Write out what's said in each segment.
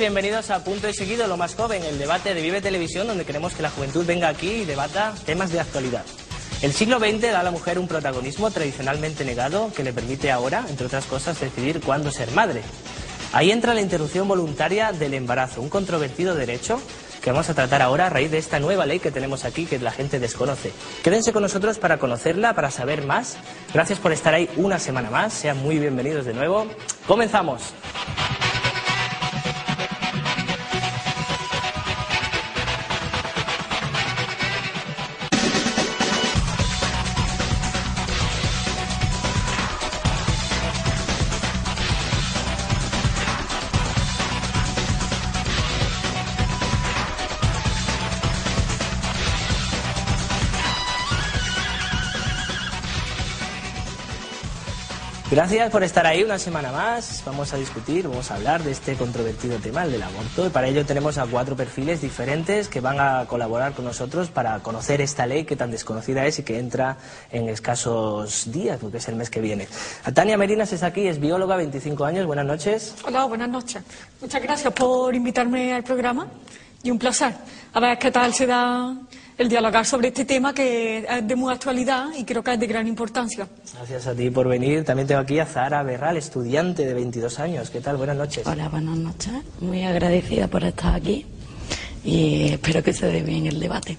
bienvenidos a Punto y Seguido, lo más joven, el debate de Vive Televisión, donde queremos que la juventud venga aquí y debata temas de actualidad. El siglo XX da a la mujer un protagonismo tradicionalmente negado que le permite ahora, entre otras cosas, decidir cuándo ser madre. Ahí entra la interrupción voluntaria del embarazo, un controvertido derecho que vamos a tratar ahora a raíz de esta nueva ley que tenemos aquí que la gente desconoce. Quédense con nosotros para conocerla, para saber más. Gracias por estar ahí una semana más, sean muy bienvenidos de nuevo. ¡Comenzamos! Gracias por estar ahí una semana más. Vamos a discutir, vamos a hablar de este controvertido tema, el del aborto. Y para ello tenemos a 4 perfiles diferentes que van a colaborar con nosotros para conocer esta ley que tan desconocida es y que entra en escasos días, porque es el mes que viene. Tania Merinas es aquí, es bióloga, 25 años. Buenas noches. Hola, buenas noches. Muchas gracias por invitarme al programa y un placer. A ver qué tal se da el dialogar sobre este tema que es de muy actualidad y creo que es de gran importancia. Gracias a ti por venir. También tengo aquí a Zahara Berral, estudiante de 22 años. ¿Qué tal? Buenas noches. Hola, buenas noches. Muy agradecida por estar aquí y espero que se dé bien el debate.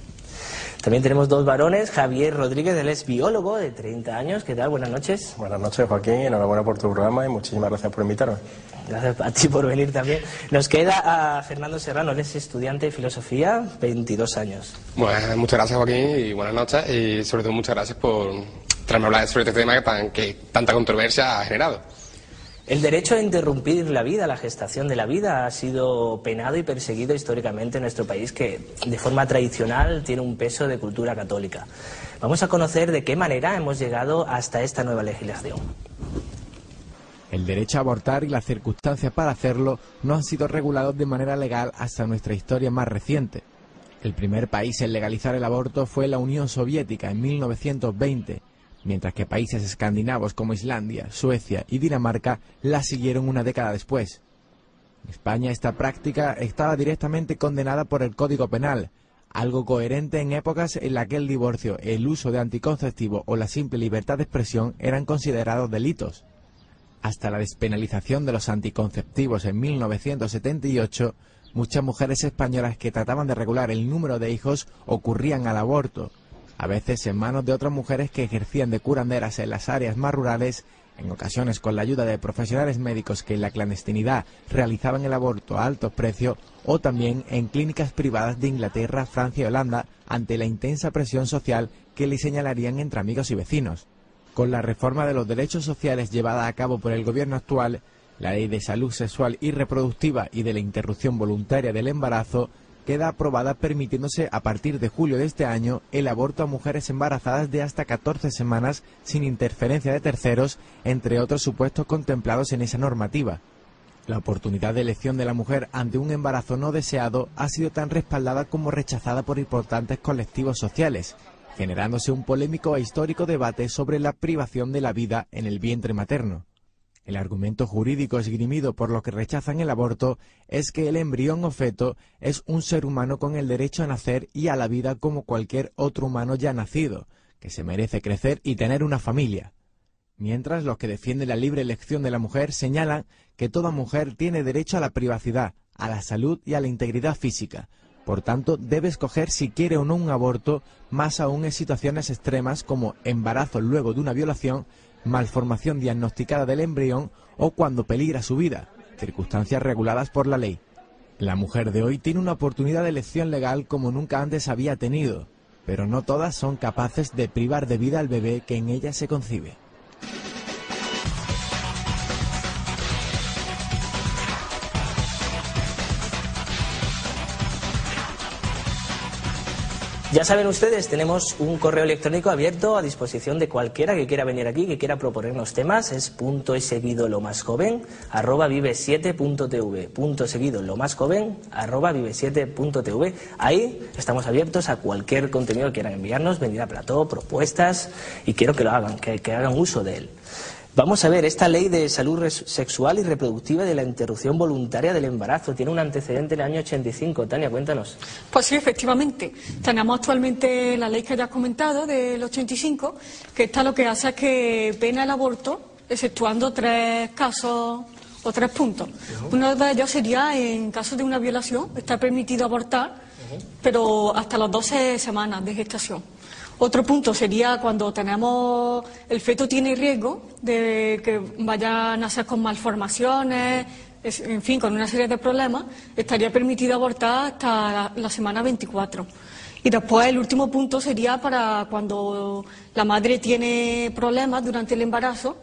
También tenemos 2 varones. Javier Rodríguez, él es biólogo de 30 años. ¿Qué tal? Buenas noches. Buenas noches, Joaquín. Enhorabuena por tu programa y muchísimas gracias por invitarme. Gracias a ti por venir también. Nos queda a Fernando Serrano, él es estudiante de filosofía, 22 años. Bueno, muchas gracias, Joaquín, y buenas noches. Y sobre todo muchas gracias por traerme a hablar sobre este tema que tanta controversia ha generado. El derecho a interrumpir la vida, la gestación de la vida, ha sido penado y perseguido históricamente en nuestro país, que de forma tradicional tiene un peso de cultura católica. Vamos a conocer de qué manera hemos llegado hasta esta nueva legislación. El derecho a abortar y las circunstancias para hacerlo no han sido regulados de manera legal hasta nuestra historia más reciente. El primer país en legalizar el aborto fue la Unión Soviética en 1920, mientras que países escandinavos como Islandia, Suecia y Dinamarca la siguieron una década después. En España esta práctica estaba directamente condenada por el Código Penal, algo coherente en épocas en las que el divorcio, el uso de anticonceptivos o la simple libertad de expresión eran considerados delitos. Hasta la despenalización de los anticonceptivos en 1978, muchas mujeres españolas que trataban de regular el número de hijos ocurrían al aborto, a veces en manos de otras mujeres que ejercían de curanderas en las áreas más rurales, en ocasiones con la ayuda de profesionales médicos que en la clandestinidad realizaban el aborto a altos precios, o también en clínicas privadas de Inglaterra, Francia y Holanda, ante la intensa presión social que le señalarían entre amigos y vecinos. Con la reforma de los derechos sociales llevada a cabo por el gobierno actual, la Ley de Salud Sexual y Reproductiva y de la Interrupción Voluntaria del Embarazo queda aprobada, permitiéndose a partir de julio de este año el aborto a mujeres embarazadas de hasta 14 semanas sin interferencia de terceros, entre otros supuestos contemplados en esa normativa. La oportunidad de elección de la mujer ante un embarazo no deseado ha sido tan respaldada como rechazada por importantes colectivos sociales, generándose un polémico e histórico debate sobre la privación de la vida en el vientre materno. El argumento jurídico esgrimido por los que rechazan el aborto es que el embrión o feto es un ser humano con el derecho a nacer y a la vida como cualquier otro humano ya nacido, que se merece crecer y tener una familia. Mientras los que defienden la libre elección de la mujer señalan que toda mujer tiene derecho a la privacidad, a la salud y a la integridad física. Por tanto, debe escoger si quiere o no un aborto, más aún en situaciones extremas como embarazo luego de una violación, malformación diagnosticada del embrión o cuando peligra su vida, circunstancias reguladas por la ley. La mujer de hoy tiene una oportunidad de elección legal como nunca antes había tenido, pero no todas son capaces de privar de vida al bebé que en ella se concibe. Ya saben ustedes, tenemos un correo electrónico abierto a disposición de cualquiera que quiera venir aquí, que quiera proponernos temas. Es punto y seguido lo más joven @vive7.tv, punto seguido lo más joven @vive7.tv. Ahí estamos abiertos a cualquier contenido que quieran enviarnos, venir a plató, propuestas, y quiero que lo hagan, que hagan uso de él. Vamos a ver, esta ley de salud sexual y reproductiva de la interrupción voluntaria del embarazo tiene un antecedente en el año 85. Tania, cuéntanos. Pues sí, efectivamente. Tenemos actualmente la ley que ya has comentado, del 85, que esta lo que hace es que pena el aborto, exceptuando 3 casos o 3 puntos. Uno de ellos sería en caso de una violación, está permitido abortar, pero hasta las 12 semanas de gestación. Otro punto sería cuando el feto tiene riesgo de que vaya a nacer con malformaciones, en fin, con una serie de problemas, estaría permitido abortar hasta la semana 24. Y después el último punto sería para cuando la madre tiene problemas durante el embarazo,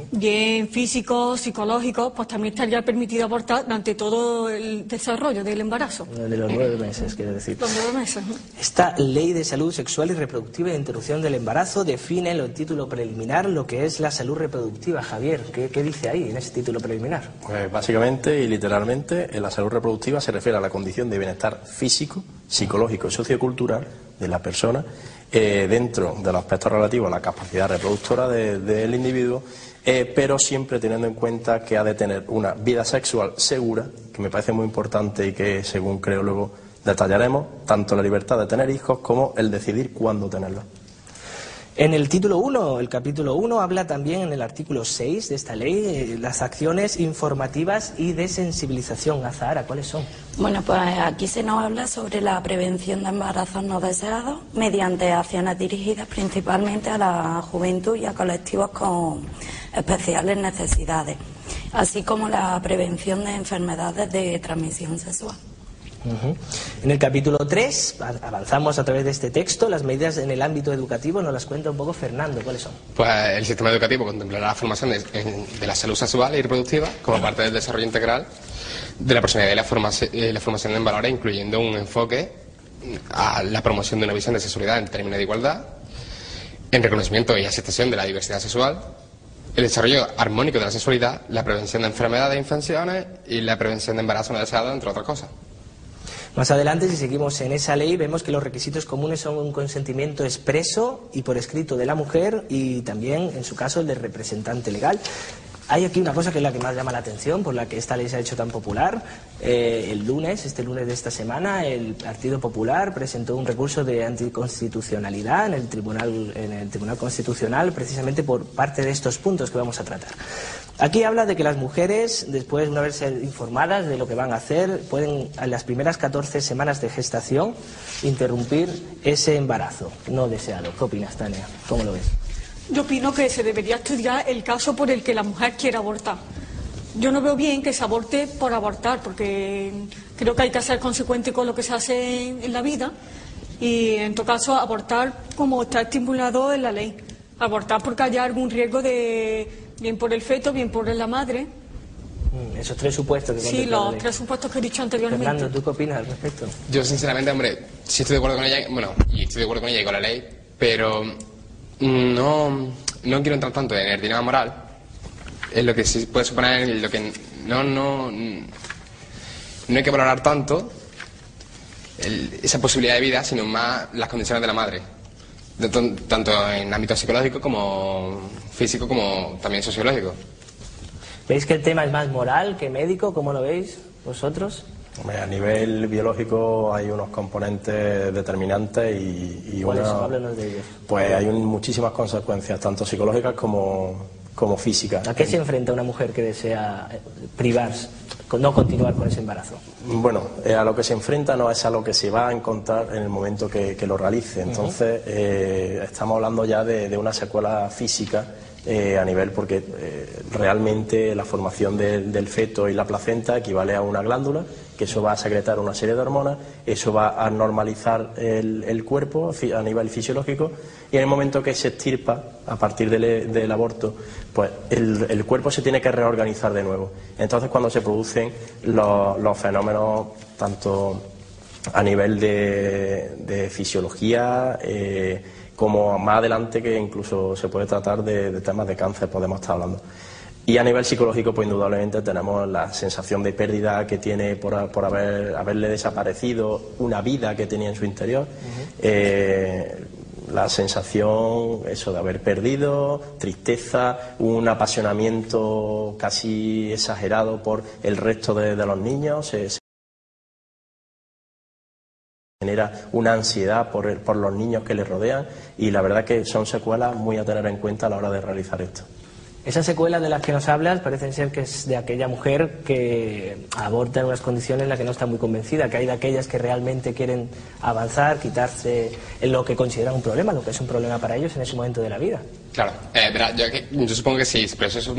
bien físicos, psicológicos, pues también estaría permitido abortar durante todo el desarrollo del embarazo. De los 9 meses, quiero decir. Los 9 meses. Esta ley de salud sexual y reproductiva y de interrupción del embarazo define en el título preliminar lo que es la salud reproductiva. Javier, ¿qué dice ahí en ese título preliminar? Pues básicamente y literalmente la salud reproductiva se refiere a la condición de bienestar físico, psicológico y sociocultural de la persona dentro de los aspectos relativos a la capacidad reproductora del individuo, pero siempre teniendo en cuenta que ha de tener una vida sexual segura, que me parece muy importante y que, según creo luego detallaremos, tanto la libertad de tener hijos como el decidir cuándo tenerlos. En el título 1, el capítulo 1, habla también en el artículo 6 de esta ley las acciones informativas y de sensibilización. Azahara, ¿cuáles son? Bueno, pues aquí se nos habla sobre la prevención de embarazos no deseados mediante acciones dirigidas principalmente a la juventud y a colectivos con especiales necesidades, así como la prevención de enfermedades de transmisión sexual. En el capítulo 3, avanzamos a través de este texto, las medidas en el ámbito educativo, nos las cuenta un poco Fernando, ¿cuáles son? Pues el sistema educativo contemplará la formación de la salud sexual y reproductiva como parte del desarrollo integral de la personalidad y la formación en valores, incluyendo un enfoque a la promoción de una visión de sexualidad en términos de igualdad, en reconocimiento y aceptación de la diversidad sexual, el desarrollo armónico de la sexualidad, la prevención de enfermedades e infecciones y la prevención de embarazo no deseado, entre otras cosas. Más adelante, si seguimos en esa ley, vemos que los requisitos comunes son un consentimiento expreso y por escrito de la mujer y también, en su caso, el del representante legal. Hay aquí una cosa que es la que más llama la atención, por la que esta ley se ha hecho tan popular. Este lunes de esta semana, el Partido Popular presentó un recurso de anticonstitucionalidad en el Tribunal Constitucional, precisamente por parte de estos puntos que vamos a tratar. Aquí habla de que las mujeres, después de una vez informadas de lo que van a hacer, pueden, en las primeras 14 semanas de gestación, interrumpir ese embarazo no deseado. ¿Qué opinas, Tania? ¿Cómo lo ves? Yo opino que se debería estudiar el caso por el que la mujer quiera abortar. Yo no veo bien que se aborte por abortar, porque creo que hay que ser consecuente con lo que se hace en la vida y, en todo caso, abortar como está estimulado en la ley. Abortar porque haya algún riesgo de bien por el feto, bien por la madre. Esos 3 supuestos que sí, los 3 supuestos que he dicho anteriormente. Fernando, ¿tú qué opinas al respecto? Yo, sinceramente, hombre, sí estoy de acuerdo con ella, y estoy de acuerdo con ella y con la ley, pero no quiero entrar tanto en el dilema moral, en lo que sí puede suponer, lo que no hay que valorar tanto esa posibilidad de vida, sino más las condiciones de la madre, tanto en ámbito psicológico como físico, como también sociológico. ¿Veis que el tema es más moral que médico? ¿Cómo lo veis vosotros? A nivel biológico hay unos componentes determinantes y ¿cuáles son? Háblanos de ellos. Pues hay muchísimas consecuencias, tanto psicológicas como físicas. ¿A qué se enfrenta una mujer que desea privarse, no continuar con ese embarazo? Bueno, a lo que se enfrenta no es a lo que se va a encontrar en el momento que lo realice. Entonces, estamos hablando ya de una secuela física a nivel, porque realmente la formación del feto y la placenta equivale a una glándula, que eso va a secretar una serie de hormonas, eso va a normalizar el cuerpo a nivel fisiológico, y en el momento que se extirpa a partir del aborto, pues el cuerpo se tiene que reorganizar de nuevo. Entonces, cuando se producen los fenómenos tanto a nivel de fisiología, como más adelante, que incluso se puede tratar de temas de cáncer, podemos estar hablando. Y a nivel psicológico, pues indudablemente tenemos la sensación de pérdida que tiene por haberle desaparecido una vida que tenía en su interior, la sensación, eso, de haber perdido, tristeza, un apasionamiento casi exagerado por el resto de los niños, se genera una ansiedad por los niños que les rodean, y la verdad que son secuelas muy a tener en cuenta a la hora de realizar esto. Esas secuelas de las que nos hablas parecen ser que es de aquella mujer que aborta en unas condiciones en las que no está muy convencida, que hay de aquellas que realmente quieren avanzar, quitarse en lo que consideran un problema, lo que es un problema para ellos en ese momento de la vida. Claro, verá, yo supongo que sí, pero eso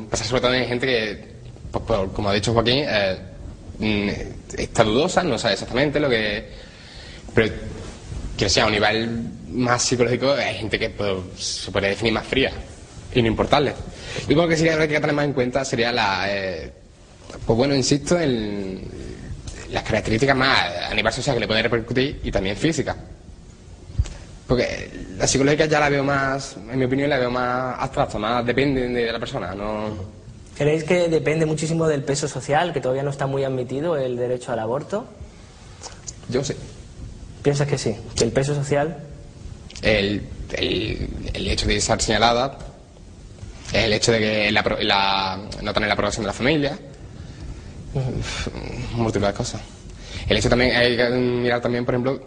pasa sobre todo en gente que, como ha dicho Joaquín, está dudosa, no sabe exactamente lo que... Pero, que sea a un nivel más psicológico, hay gente que se podría definir más fría y no importarle. Yo creo que sí que habría que tener más en cuenta sería pues bueno, insisto, en las características más a nivel social que le pueden repercutir y también física. Porque la psicológica ya la veo más, en mi opinión, la veo más abstracta, más depende de la persona, no... ¿Creéis que depende muchísimo del peso social, que todavía no está muy admitido el derecho al aborto? Yo sí. ¿Piensas que sí? ¿Que el peso social? El hecho de estar señalada, el hecho de que no tener la aprobación de la familia, múltiples cosas. El hecho también, hay que mirar también, por ejemplo,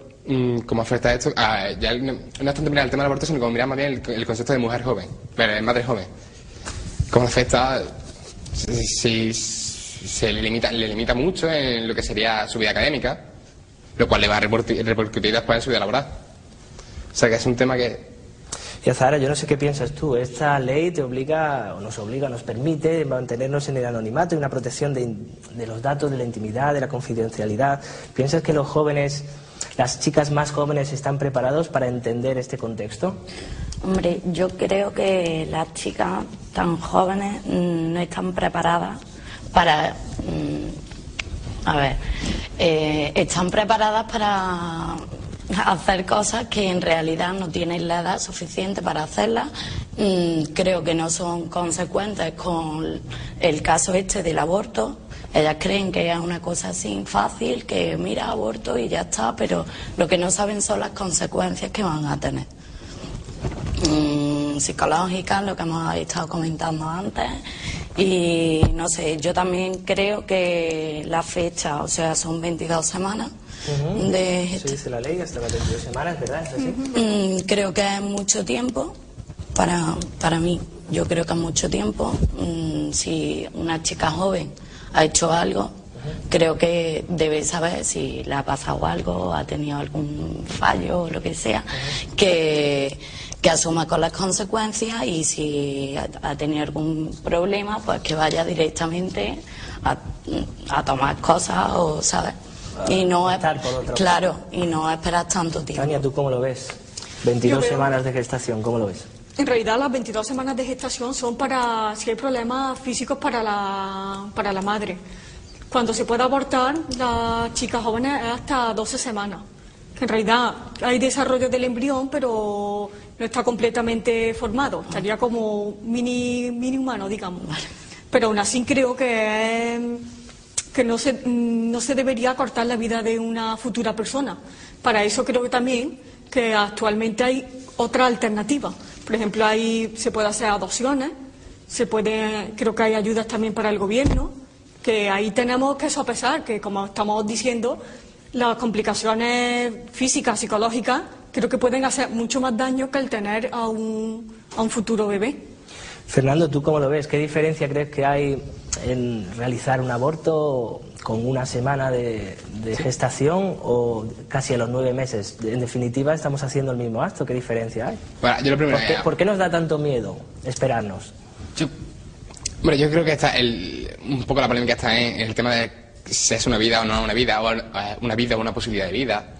cómo afecta esto, ya no es tanto mirar el tema del aborto, sino como mirar más bien el concepto de mujer joven, madre joven. Cómo afecta, si se le limita mucho en lo que sería su vida académica, lo cual le va a repercutir después en su vida laboral. O sea que es un tema que... Y Azahara, yo no sé qué piensas tú. Esta ley te obliga, o nos permite mantenernos en el anonimato y una protección de los datos, de la intimidad, de la confidencialidad. ¿Piensas que los jóvenes, las chicas más jóvenes, están preparados para entender este contexto? Hombre, yo creo que las chicas tan jóvenes no están preparadas para... están preparadas para hacer cosas que en realidad no tienen la edad suficiente para hacerlas. Creo que no son consecuentes con el caso este del aborto. Ellas creen que es una cosa así fácil, que mira, aborto y ya está, pero lo que no saben son las consecuencias que van a tener. Psicológicas, lo que hemos estado comentando antes. Y no sé, yo también creo que la fecha, o sea, son 22 semanas. Eso dice la ley, hasta las 22 semanas, ¿verdad? ¿Es así? Creo que es mucho tiempo para mí. Yo creo que es mucho tiempo. Si una chica joven ha hecho algo, creo que debe saber si le ha pasado algo, ha tenido algún fallo o lo que sea, que asuma con las consecuencias, y si ha tenido algún problema, pues que vaya directamente a tomar cosas, o ¿sabes? Y no es, claro, y no esperar tanto tiempo. Tania, ¿tú cómo lo ves? 22 semanas de gestación, ¿cómo lo ves? En realidad las 22 semanas de gestación son para si hay problemas físicos para la madre. Cuando se puede abortar, las chicas jóvenes es hasta 12 semanas. En realidad hay desarrollo del embrión, pero no está completamente formado. Estaría como mini humano, digamos. Pero aún así creo que no se debería cortar la vida de una futura persona. Para eso creo que también que actualmente hay otra alternativa. Por ejemplo, se puede hacer adopciones, creo que hay ayudas también para el gobierno, que ahí tenemos que sopesar que, como estamos diciendo, las complicaciones físicas, psicológicas, creo que pueden hacer mucho más daño que el tener a un futuro bebé. Fernando, ¿tú cómo lo ves? ¿Qué diferencia crees que hay en realizar un aborto con una semana de gestación o casi a los 9 meses? En definitiva, estamos haciendo el mismo acto. ¿Qué diferencia hay? Bueno, yo lo primero, ¿Por qué nos da tanto miedo esperarnos? Yo creo que un poco la polémica está en el tema de si es una vida o no una vida, o una vida o una posibilidad de vida.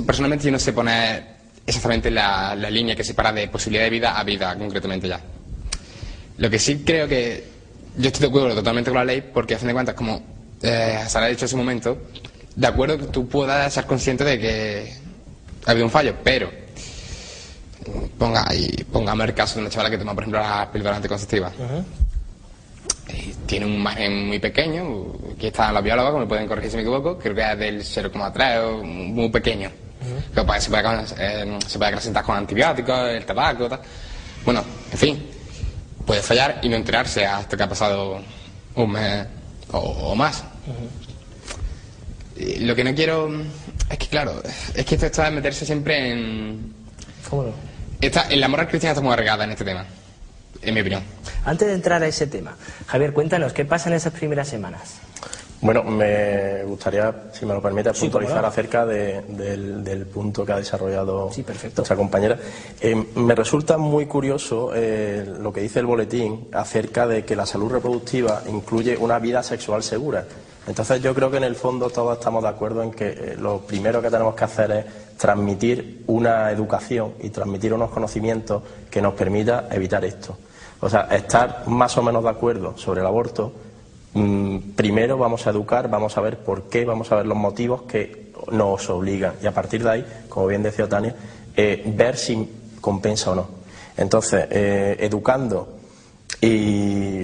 Personalmente yo no sé poner exactamente la línea que separa de posibilidad de vida a vida concretamente ya. Lo que sí creo que yo estoy de acuerdo totalmente con la ley, porque a fin de cuentas, como Sara ha dicho hace un momento, de acuerdo que tú puedas ser consciente de que ha habido un fallo, pero pongamos el caso de una chavala que toma, por ejemplo, las píldoras anticonceptivas. Tiene un margen muy pequeño, aquí están los biólogos, me pueden corregir si me equivoco, creo que es del 0,3 o muy pequeño. Que pues, se puede acrecentar con antibióticos, el tabaco, tal. Bueno, en fin, puede fallar y no enterarse hasta que ha pasado un mes o más. Y lo que no quiero es que, claro, es que esto está de meterse siempre en... ¿Cómo no? En la moral cristiana está muy arraigada en este tema, en mi opinión. Antes de entrar a ese tema, Javier, cuéntanos, ¿qué pasa en esas primeras semanas? Bueno, me gustaría, si me lo permite, puntualizar no. acerca del punto que ha desarrollado nuestra compañera. Me resulta muy curioso lo que dice el boletín acerca de que la salud reproductiva incluye una vida sexual segura. Entonces yo creo que en el fondo todos estamos de acuerdo en que lo primero que tenemos que hacer es transmitir una educación y transmitir unos conocimientos que nos permita evitar esto. O sea, estar más o menos de acuerdo sobre el aborto. Primero vamos a educar, vamos a ver por qué, vamos a ver los motivos que nos obligan y a partir de ahí, como bien decía Tania, ver si compensa o no. Entonces, educando y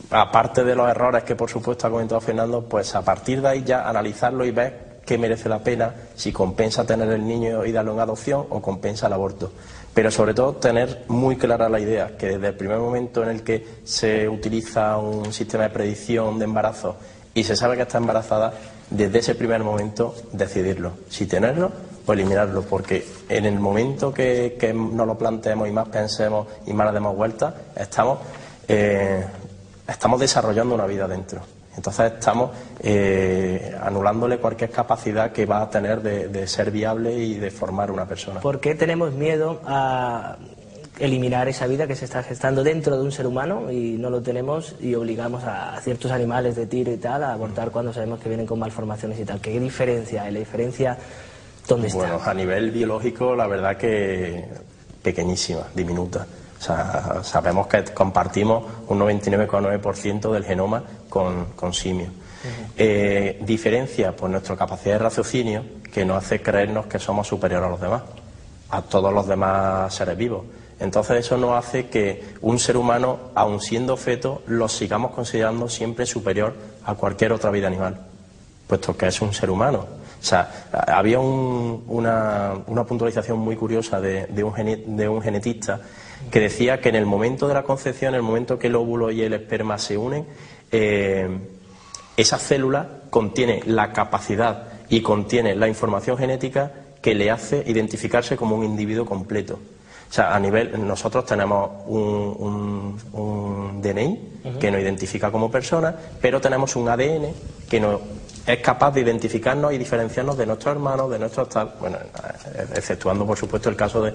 aparte de los errores que por supuesto ha comentado Fernando, pues a partir de ahí ya analizarlo y ver qué merece la pena, si compensa tener el niño y darlo en adopción o compensa el aborto. Pero sobre todo tener muy clara la idea que desde el primer momento en el que se utiliza un sistema de predicción de embarazo y se sabe que está embarazada, desde ese primer momento decidirlo, si tenerlo o eliminarlo, porque en el momento que nos lo planteemos y más pensemos y más le demos vueltas, estamos desarrollando una vida dentro. Entonces estamos anulándole cualquier capacidad que va a tener de ser viable y de formar una persona. ¿Por qué tenemos miedo a eliminar esa vida que se está gestando dentro de un ser humano y no lo tenemos y obligamos a ciertos animales de tiro y tal a abortar cuando sabemos que vienen con malformaciones y tal? ¿Qué diferencia hay? ¿La diferencia dónde está? Bueno, a nivel biológico la verdad que pequeñísima, diminuta. O sea, sabemos que compartimos un 99,9% del genoma con simios. Diferencia pues nuestra capacidad de raciocinio que nos hace creernos que somos superiores a los demás, a todos los demás seres vivos. Entonces eso nos hace que un ser humano, aun siendo feto, lo sigamos considerando siempre superior a cualquier otra vida animal, puesto que es un ser humano. O sea, había una puntualización muy curiosa de un genetista que decía que en el momento de la concepción, en el momento que el óvulo y el esperma se unen, esa célula contiene la capacidad y contiene la información genética que le hace identificarse como un individuo completo. O sea, a nivel, nosotros tenemos un DNI que nos identifica como persona, pero tenemos un ADN que nos es capaz de identificarnos y diferenciarnos de nuestros hermanos, de nuestros tal, bueno, exceptuando por supuesto el caso de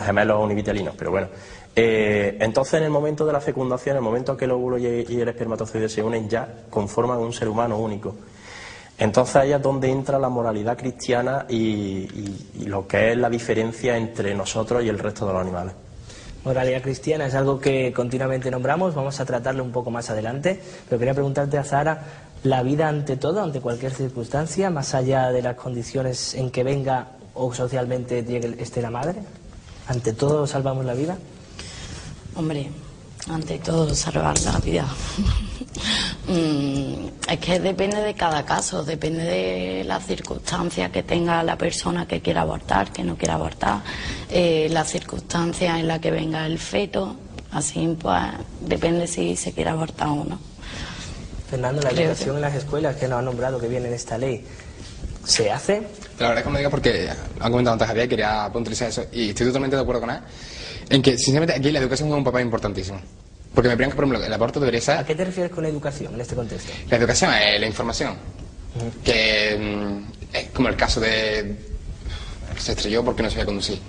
gemelos univitelinos, pero bueno. Entonces en el momento de la fecundación, en el momento que el óvulo y el espermatozoide se unen, ya conforman un ser humano único. Entonces ahí es donde entra la moralidad cristiana y lo que es la diferencia entre nosotros y el resto de los animales. Moralidad cristiana es algo que continuamente nombramos, vamos a tratarlo un poco más adelante, pero quería preguntarte a Zahara, ¿la vida ante todo, ante cualquier circunstancia, más allá de las condiciones en que venga o socialmente esté la madre? ¿Ante todo salvamos la vida? Hombre, ante todo salvar la vida. Es que depende de cada caso, depende de las circunstancias que tenga la persona que quiera abortar, que no quiera abortar, las circunstancias en las que venga el feto, así pues depende si se quiere abortar o no. Fernando, la educación en las escuelas que nos han nombrado que viene en esta ley, ¿se hace? La verdad es que me diga porque han comentado antes Javier, quería puntualizar eso y estoy totalmente de acuerdo con él, en que sinceramente aquí la educación juega un papel importantísimo. Porque me parece que, por ejemplo, el aborto debería ser... ¿A qué te refieres con educación en este contexto? La educación es la información. Que es como el caso de... Se estrelló porque no sabía conducir.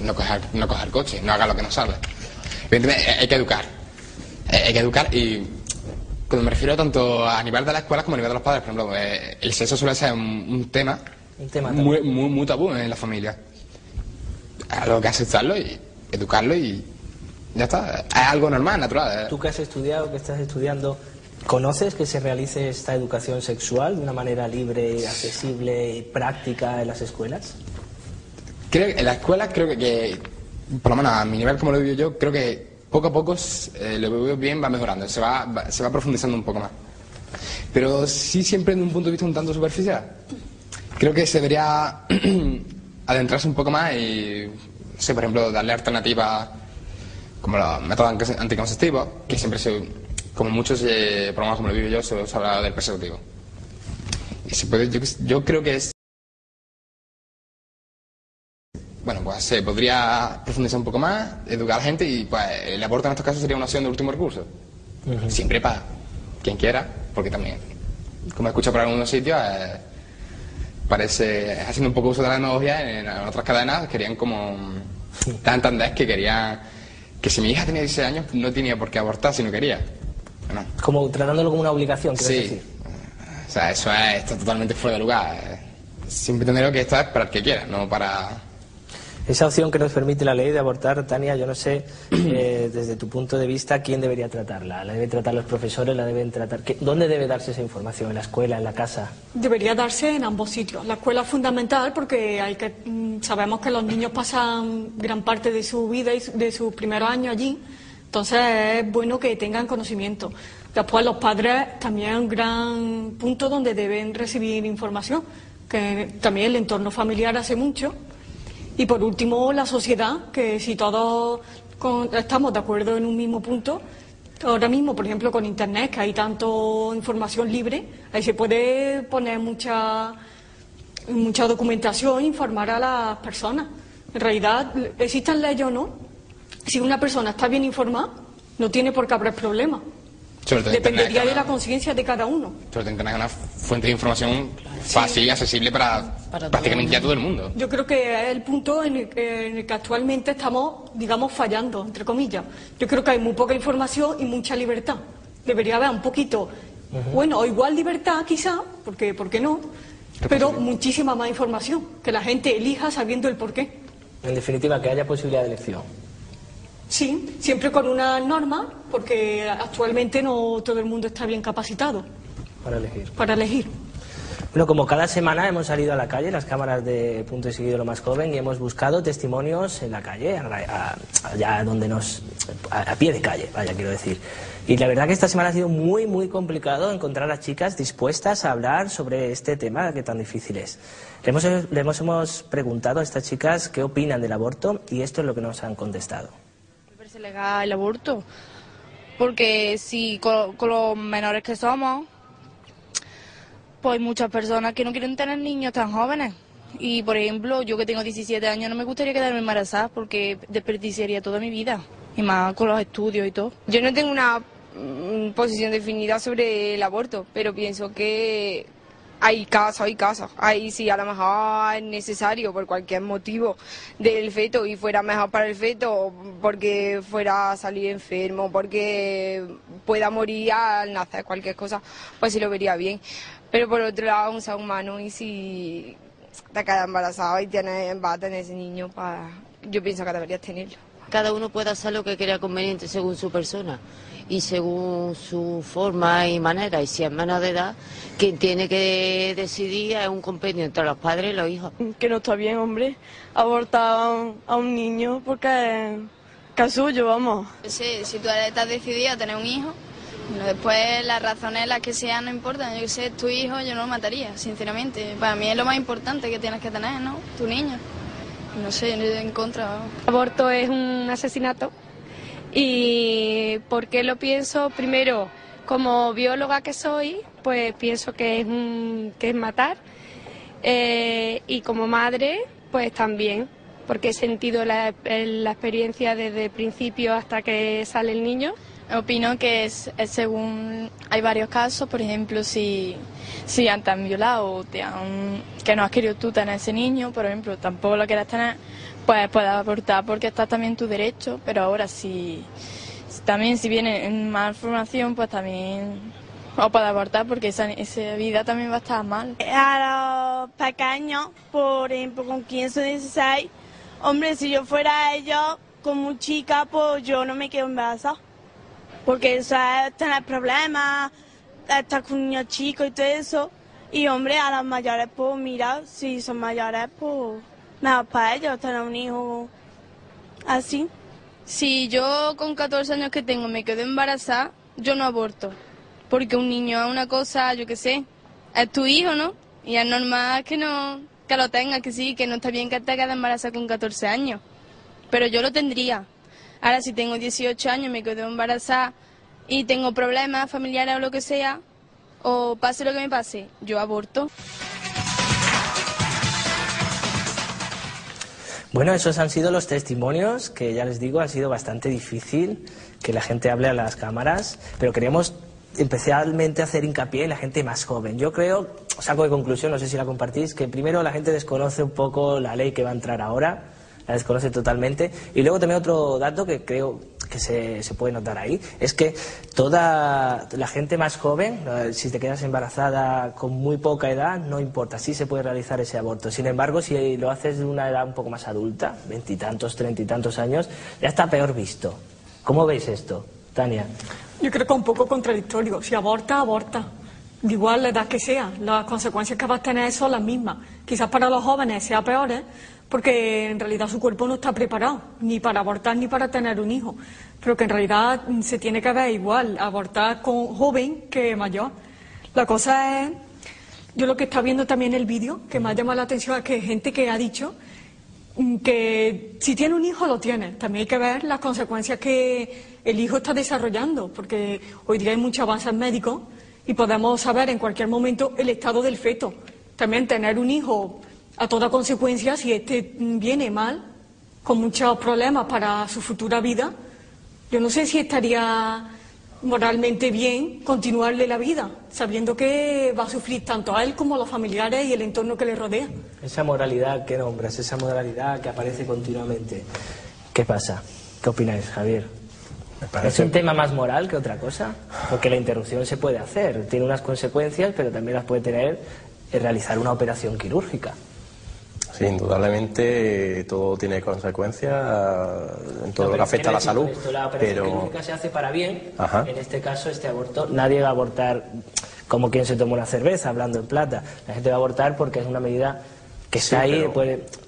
No coger coche, no haga lo que no sabe. Evidentemente hay que educar. Hay que educar y... Cuando me refiero tanto a nivel de las escuelas como a nivel de los padres, por ejemplo, el sexo suele ser un tema muy tabú en la familia. Algo que aceptarlo y educarlo y ya está. Es algo normal, natural. Tú que has estudiado, que estás estudiando, ¿conoces que se realice esta educación sexual de una manera libre, accesible y práctica en las escuelas? Creo que en las escuelas, creo que por lo menos a mi nivel como lo vivo yo, creo que poco a poco lo veo bien, va mejorando, se va profundizando un poco más. Pero sí siempre de un punto de vista un tanto superficial. Creo creo que se debería adentrarse un poco más y, no sé, por ejemplo, darle alternativas como los métodos anticonceptivos, que siempre como muchos programas como lo vivo yo, se habla del preservativo. Y se puede, yo creo que bueno, pues se podría profundizar un poco más, educar a la gente y pues el aborto en estos casos sería una opción de último recurso. Siempre para quien quiera, porque también, como he escuchado por algunos sitios, parece, haciendo un poco uso de la demagogia, en otras cadenas querían como dar a entender que quería que si mi hija tenía 16 años no tenía por qué abortar si no quería. Bueno, como tratándolo como una obligación, ¿quieres decir? O sea, eso está totalmente fuera de lugar. Siempre tendré que esto es para el que quiera, no para... Esa opción que nos permite la ley de abortar, Tania, yo no sé, desde tu punto de vista, ¿quién debería tratarla? ¿La deben tratar los profesores? ¿La deben tratar? ¿Dónde debe darse esa información? ¿En la escuela? ¿En la casa? Debería darse en ambos sitios. La escuela es fundamental porque sabemos que los niños pasan gran parte de su vida y de sus primeros años allí, entonces es bueno que tengan conocimiento. Después los padres también es un gran punto donde deben recibir información, que también el entorno familiar hace mucho. Y por último, la sociedad, que si todos estamos de acuerdo en un mismo punto, ahora mismo, por ejemplo, con Internet, que hay tanto información libre, ahí se puede poner mucha documentación e informar a las personas. En realidad, existan leyes o no, si una persona está bien informada, no tiene por qué haber problemas. Dependería de la conciencia de cada uno. Sobre todo Internet es una fuente de información fácil y accesible para prácticamente ya todo el mundo. Yo creo que es el punto en el que actualmente estamos, digamos, fallando, entre comillas. Yo creo que hay muy poca información y mucha libertad. Debería haber un poquito, bueno, o igual libertad quizá, porque ¿por qué no? Pero muchísima más información, que la gente elija sabiendo el porqué. En definitiva, que haya posibilidad de elección. Sí, siempre con una norma, porque actualmente no todo el mundo está bien capacitado para elegir. Bueno, como cada semana hemos salido a la calle, las cámaras de Punto y Seguido Lo Más Joven, y hemos buscado testimonios en la calle, allá donde a pie de calle, vaya, quiero decir. Y la verdad que esta semana ha sido muy, muy complicado encontrar a chicas dispuestas a hablar sobre este tema que tan difícil es. Le hemos preguntado a estas chicas qué opinan del aborto y esto es lo que nos han contestado. Me parece legal el aborto, porque si con los menores que somos, pues hay muchas personas que no quieren tener niños tan jóvenes. Y, por ejemplo, yo que tengo 17 años no me gustaría quedarme embarazada porque desperdiciaría toda mi vida. Y más con los estudios y todo. Yo no tengo una posición definida sobre el aborto, pero pienso que hay casos. Ahí sí, a lo mejor es necesario por cualquier motivo del feto y fuera mejor para el feto, porque fuera a salir enfermo, porque pueda morir al nacer, cualquier cosa, pues sí lo vería bien. Pero por otro lado, un ser humano, y si te quedas embarazado y vas a tener ese niño, pues yo pienso que deberías tenerlo. Cada uno puede hacer lo que crea conveniente según su persona y según su forma y manera. Y si es menor de edad, quien tiene que decidir es un compendio entre los padres y los hijos. Que no está bien, hombre, abortar a un niño porque es suyo, vamos. Sí, si tú estás decidida a tener un hijo, bueno, después las razones las que sean no importan. Yo que sé, tu hijo yo no lo mataría, sinceramente. Para mí es lo más importante que tienes que tener, ¿no? Tu niño. No sé, yo en contra. El aborto es un asesinato. ¿Y por qué lo pienso? Primero, como bióloga que soy, pues pienso que es matar. Y como madre, pues también, porque he sentido la experiencia desde el principio hasta que sale el niño. Opino que es según, hay varios casos, por ejemplo, si te han violado o que no has querido tú tener ese niño, por ejemplo, tampoco lo quieres tener, pues puedes abortar porque está también tu derecho, pero ahora si viene en mal formación, pues también o puedes abortar porque esa vida también va a estar mal. A los pequeños, por ejemplo, con 15 o 16, hombre, si yo fuera ellos, como chica, pues yo no me quedo embarazada. Porque eso es tener problemas, estar con niños chicos y todo eso. Y hombre, a las mayores, pues mira, si son mayores, pues mejor para ellos tener un hijo así. Si yo con 14 años que tengo me quedo embarazada, yo no aborto. Porque un niño es una cosa, yo qué sé, es tu hijo, ¿no? Y es normal que lo tengas, que sí, que no está bien que te quedes embarazada con 14 años. Pero yo lo tendría. Ahora, si tengo 18 años, me quedo embarazada y tengo problemas familiares o lo que sea, o pase lo que me pase, yo aborto. Bueno, esos han sido los testimonios, que ya les digo, ha sido bastante difícil que la gente hable a las cámaras, pero queríamos especialmente hacer hincapié en la gente más joven. Yo creo, saco de conclusión, no sé si la compartís, que primero la gente desconoce un poco la ley que va a entrar ahora, la desconoce totalmente, y luego también otro dato que creo que se puede notar ahí, es que toda la gente más joven, si te quedas embarazada con muy poca edad, no importa, sí se puede realizar ese aborto. Sin embargo, si lo haces de una edad un poco más adulta, 20 y tantos, 30 y tantos años, ya está peor visto. ¿Cómo veis esto, Tania? Yo creo que es un poco contradictorio. Si aborta, aborta. De igual la edad que sea, las consecuencias que vas a tener son las mismas. Quizás para los jóvenes sea peor, porque en realidad su cuerpo no está preparado ni para abortar ni para tener un hijo, pero que en realidad se tiene que ver igual abortar con joven que mayor. La cosa es, yo lo que está viendo también en el vídeo, que me ha llamado la atención, es que hay gente que ha dicho que si tiene un hijo lo tiene. También hay que ver las consecuencias que el hijo está desarrollando, porque hoy día hay muchos avances médicos y podemos saber en cualquier momento el estado del feto. También tener un hijo a toda consecuencia, si este viene mal, con muchos problemas para su futura vida, yo no sé si estaría moralmente bien continuarle la vida, sabiendo que va a sufrir tanto a él como a los familiares y el entorno que le rodea. Esa moralidad que nombras, esa moralidad que aparece continuamente, ¿qué pasa? ¿Qué opináis, Javier? ¿Es un tema más moral que otra cosa? Porque la interrupción se puede hacer, tiene unas consecuencias, pero también las puede tener realizar una operación quirúrgica. Sí, indudablemente todo tiene consecuencias en todo lo que afecta a la salud. La operación quirúrgica se hace para bien. Ajá. En este caso, este aborto, nadie va a abortar como quien se toma una cerveza, hablando en plata. La gente va a abortar porque es una medida que está ahí.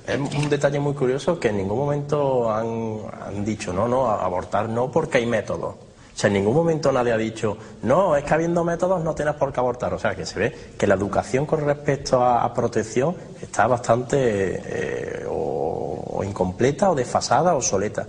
Es un detalle muy curioso que en ningún momento han dicho no, abortar no, porque hay métodos. O sea, en ningún momento nadie ha dicho, no, es que habiendo métodos no tienes por qué abortar. O sea, que se ve que la educación con respecto a protección está bastante o incompleta o desfasada o obsoleta.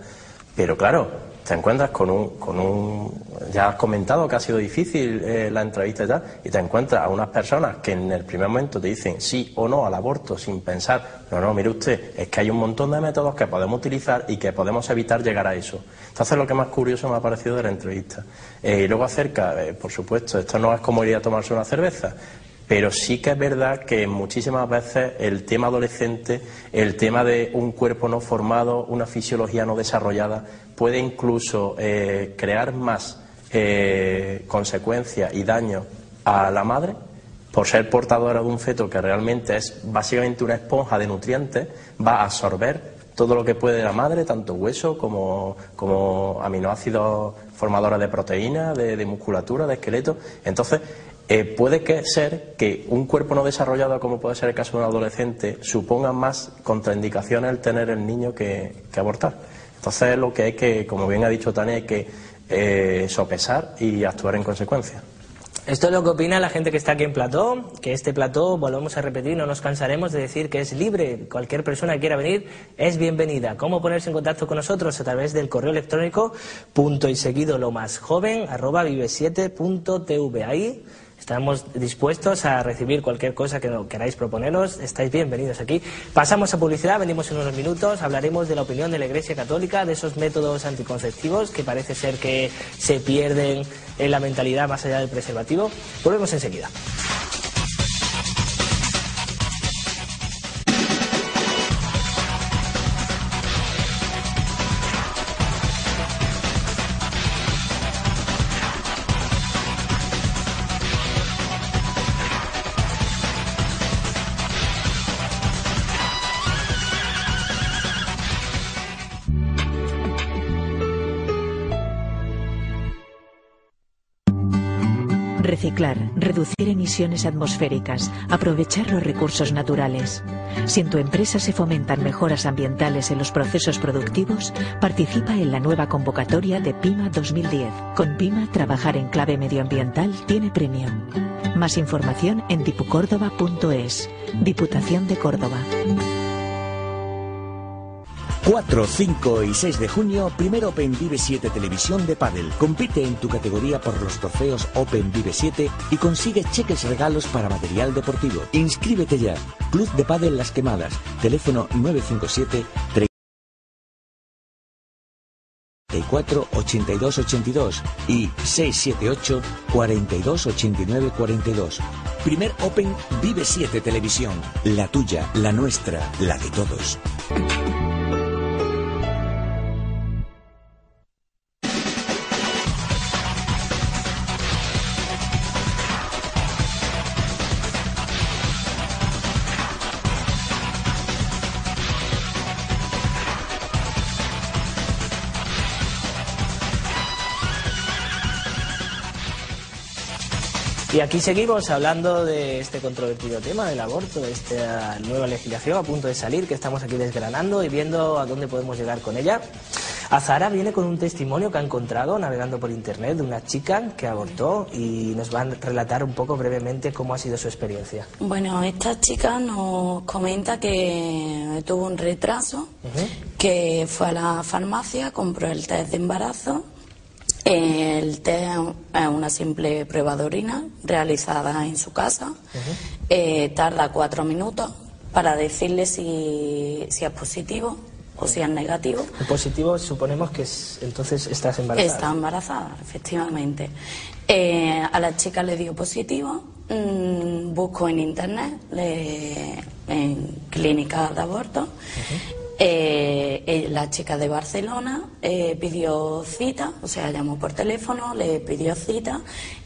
Pero claro, te encuentras con un ya has comentado que ha sido difícil la entrevista y tal, y te encuentras a unas personas que en el primer momento te dicen sí o no al aborto sin pensar, no, mire usted, es que hay un montón de métodos que podemos utilizar y que podemos evitar llegar a eso. Entonces, lo que más curioso me ha parecido de la entrevista. Y luego acerca, por supuesto, esto no es como ir a tomarse una cerveza, pero sí que es verdad que muchísimas veces el tema adolescente, el tema de un cuerpo no formado, una fisiología no desarrollada, puede incluso crear más consecuencias y daño a la madre por ser portadora de un feto que realmente es básicamente una esponja de nutrientes, va a absorber todo lo que puede la madre, tanto hueso como aminoácidos formadores de proteínas, de musculatura, de esqueleto. Entonces, puede ser que un cuerpo no desarrollado, como puede ser el caso de un adolescente, suponga más contraindicaciones el tener el niño que abortar. Entonces, lo que hay que, como bien ha dicho Tania, hay que sopesar y actuar en consecuencia. Esto es lo que opina la gente que está aquí en plató, que este plató, volvemos a repetir, no nos cansaremos de decir que es libre. Cualquier persona que quiera venir es bienvenida. ¿Cómo ponerse en contacto con nosotros? A través del correo electrónico @vive7.tv. Ahí estamos dispuestos a recibir cualquier cosa que queráis proponeros. Estáis bienvenidos aquí. Pasamos a publicidad, venimos en unos minutos. Hablaremos de la opinión de la Iglesia Católica, de esos métodos anticonceptivos que parece ser que se pierden en la mentalidad más allá del preservativo. Volvemos enseguida. Reciclar, reducir emisiones atmosféricas, aprovechar los recursos naturales. Si en tu empresa se fomentan mejoras ambientales en los procesos productivos, participa en la nueva convocatoria de PIMA 2010. Con PIMA, trabajar en clave medioambiental tiene premio. Más información en dipucórdoba.es. Diputación de Córdoba. 4, 5 y 6 de junio, primer Open Vive 7 Televisión de Pádel. Compite en tu categoría por los trofeos Open Vive 7 y consigue cheques regalos para material deportivo. Inscríbete ya. Club de Pádel Las Quemadas. Teléfono 957 34 82 82 y 678 42 89 42. Primer Open Vive 7 Televisión. La tuya, la nuestra, la de todos. Y aquí seguimos hablando de este controvertido tema del aborto, de esta nueva legislación a punto de salir, que estamos aquí desgranando y viendo a dónde podemos llegar con ella. Azahara viene con un testimonio que ha encontrado navegando por internet de una chica que abortó y nos va a relatar un poco brevemente cómo ha sido su experiencia. Bueno, esta chica nos comenta que tuvo un retraso, que fue a la farmacia, compró el test de embarazo. El test es una simple prueba de orina realizada en su casa. Tarda 4 minutos para decirle si es positivo o si es negativo. El positivo suponemos que entonces estás embarazada. Está embarazada, efectivamente. A la chica le dio positivo. Busco en internet, en clínicas de aborto. La chica de Barcelona pidió cita, o sea, llamó por teléfono, le pidió cita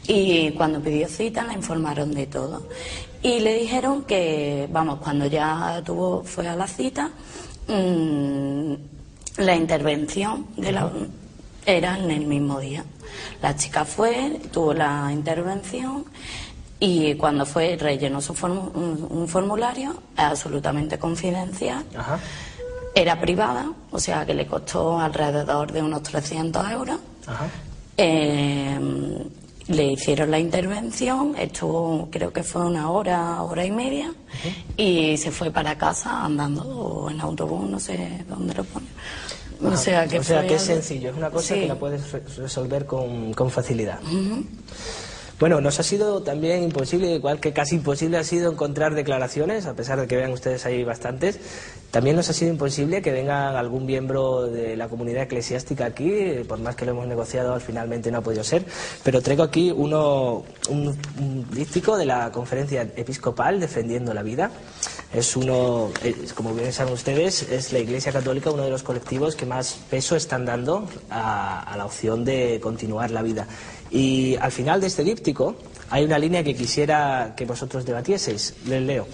y cuando pidió cita la informaron de todo. Y le dijeron que, vamos, cuando ya fue a la cita, la intervención era en el mismo día. La chica fue, tuvo la intervención y cuando fue rellenó un formulario absolutamente confidencial. Era privada, o sea que le costó alrededor de unos 300 euros. Le hicieron la intervención, estuvo, creo que fue una hora, hora y media, y se fue para casa andando o en autobús, no sé dónde lo pone. O sea que es sencillo, es una cosa que la puedes resolver con facilidad. Bueno, nos ha sido también imposible, igual que casi imposible ha sido encontrar declaraciones, a pesar de que vean ustedes ahí bastantes. También nos ha sido imposible que venga algún miembro de la comunidad eclesiástica aquí, por más que lo hemos negociado, finalmente no ha podido ser. Pero traigo aquí un díptico de la Conferencia Episcopal Defendiendo la Vida. Como bien saben ustedes, es la Iglesia Católica uno de los colectivos que más peso están dando a la opción de continuar la vida. Y al final de este díptico hay una línea que quisiera que vosotros debatieseis. Les leo.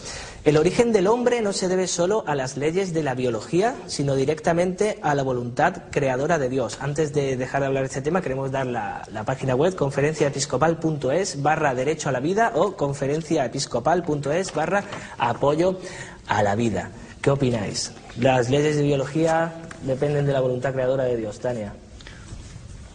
El origen del hombre no se debe solo a las leyes de la biología, sino directamente a la voluntad creadora de Dios. Antes de dejar de hablar de este tema, queremos dar la página web conferenciaepiscopal.es/derecho a la vida o conferenciaepiscopal.es/apoyo a la vida. ¿Qué opináis? ¿Las leyes de biología dependen de la voluntad creadora de Dios, Tania?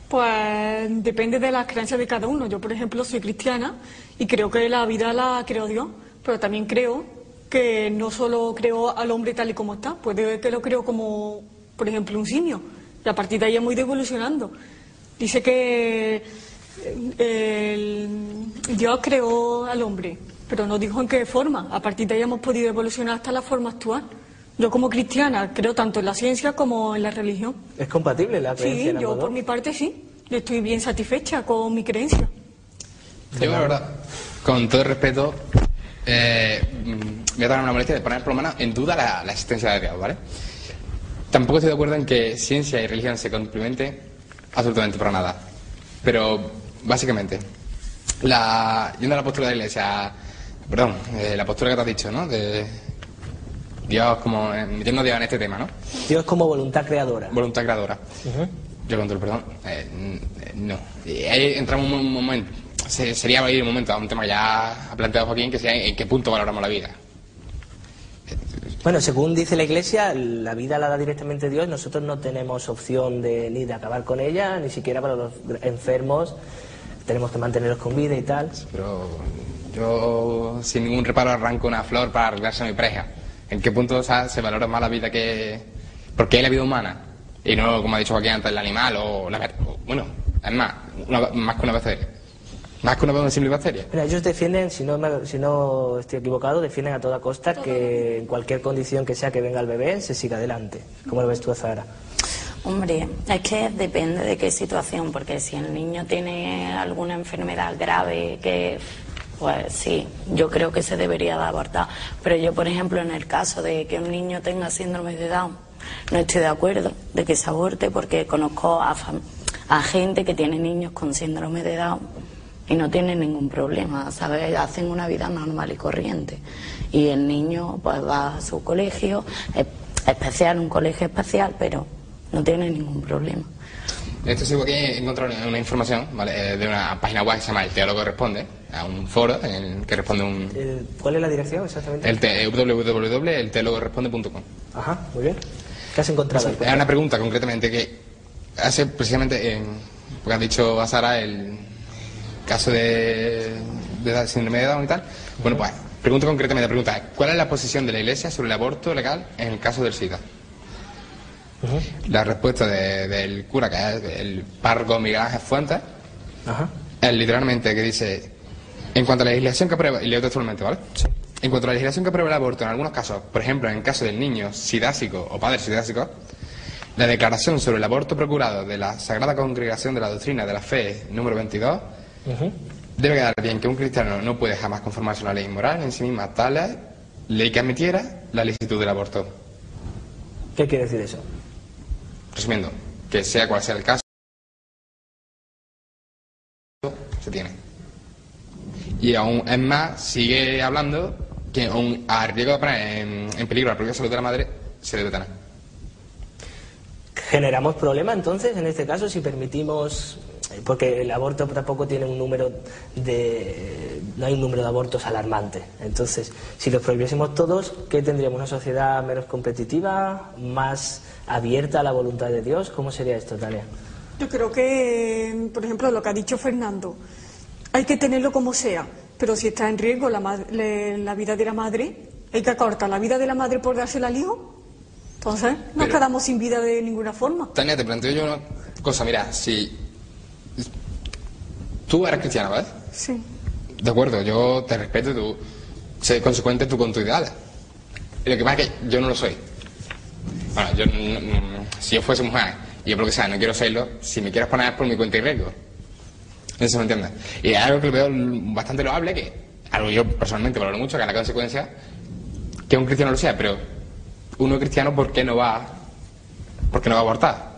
Pues depende de las creencias de cada uno. Yo, por ejemplo, soy cristiana y creo que la vida la creó Dios, pero también creo que no solo creó al hombre tal y como está, puede que lo creó como, por ejemplo, un simio, y a partir de ahí hemos ido evolucionando. Dice que Dios creó al hombre, pero no dijo en qué forma. A partir de ahí hemos podido evolucionar hasta la forma actual. Yo como cristiana creo tanto en la ciencia como en la religión. ¿Es compatible la creencia? Sí, yo por mi parte sí. Estoy bien satisfecha con mi creencia. Yo, la verdad, con todo el respeto, voy a tomar una molestia de poner por lo menos en duda la existencia de Dios, ¿vale? Tampoco estoy de acuerdo en que ciencia y religión se complementen absolutamente para nada. Pero, básicamente, yendo a la postura de la Iglesia, la postura que te has dicho, ¿no? De Dios como, metiendo a Dios en este tema, ¿no? Dios como voluntad creadora. Voluntad creadora. Yo con todo el perdón, no. Y ahí entramos un momento, sería ir un momento a un tema que ya ha planteado Joaquín, que sea en qué punto valoramos la vida. Bueno, según dice la Iglesia, la vida la da directamente Dios. Nosotros no tenemos opción ni de acabar con ella, ni siquiera para los enfermos. Tenemos que mantenerlos con vida y tal. Pero yo sin ningún reparo arranco una flor para arreglarse a mi pareja. ¿En qué punto, o sea, se valora más la vida que...? Porque hay la vida humana y no, como ha dicho Joaquín antes, el animal o bueno, es más que una bacteria. Más que una simple bacteria. Mira, ellos defienden, si no estoy equivocado, defienden a toda costa que en cualquier condición que sea que venga el bebé, se siga adelante. ¿Cómo lo ves tú, Zahara? Hombre, es que depende de qué situación, porque si el niño tiene alguna enfermedad grave, pues sí, yo creo que se debería de abortar. Pero yo, por ejemplo, en el caso de que un niño tenga síndrome de Down, no estoy de acuerdo de que se aborte, porque conozco a gente que tiene niños con síndrome de Down y no tienen ningún problema, ¿sabes? Hacen una vida normal y corriente. Y el niño pues va a su colegio especial, un colegio especial, pero no tiene ningún problema. Esto sí, porque he encontrado una información, ¿vale? De una página web que se llama El Teólogo Responde, a un foro en el que responde un... ¿Cuál es la dirección exactamente? www.elteologorresponde.com. Ajá, muy bien. ¿Qué has encontrado? Sí, es una pregunta concretamente que hace precisamente, porque ha dicho a Sara el caso de síndrome de Down y tal. Bueno, pues, pregunta, ¿cuál es la posición de la Iglesia sobre el aborto legal en el caso del SIDA? La respuesta del cura, que es el párroco Miguel Ángel Fuentes, es literalmente que dice: en cuanto a la legislación que aprueba, y leo textualmente, ¿vale? Sí. En cuanto a la legislación que aprueba el aborto en algunos casos, por ejemplo, en caso del niño sidásico o padre sidásico, la declaración sobre el aborto procurado de la Sagrada Congregación de la Doctrina de la Fe número 22 debe quedar bien que un cristiano no puede jamás conformarse a una ley moral en sí misma, tal es ley que admitiera la licitud del aborto. ¿Qué quiere decir eso? Resumiendo, que sea cual sea el caso, se tiene. Y aún es más, sigue hablando que aún a riesgo de poner en peligro la propia salud de la madre, se debe tener. ¿Generamos problema entonces en este caso si permitimos, porque el aborto tampoco tiene un número no hay un número de abortos alarmante? Entonces, si los prohibiésemos todos, ¿qué tendríamos? ¿Una sociedad menos competitiva, más abierta a la voluntad de Dios? ¿Cómo sería esto, Tania? Yo creo que, por ejemplo, lo que ha dicho Fernando, hay que tenerlo como sea, pero si está en riesgo la vida de la madre, hay que acortar la vida de la madre por dársela al hijo. Entonces, nos quedamos sin vida de ninguna forma. Tania, te planteo yo una cosa, mira, si tú eres cristiana, ¿vale? Sí. De acuerdo, yo te respeto, tú sé consecuente tú con tus ideales. Y lo que pasa es que yo no lo soy. Bueno, yo si yo fuese mujer y yo por lo que sea no quiero serlo, si me quieres poner por mi cuenta y riesgo. Eso me entiendes. Y es algo que veo bastante loable, que algo yo personalmente valoro mucho, que es la consecuencia que un cristiano lo sea, pero uno cristiano, ¿por qué no va a abortar?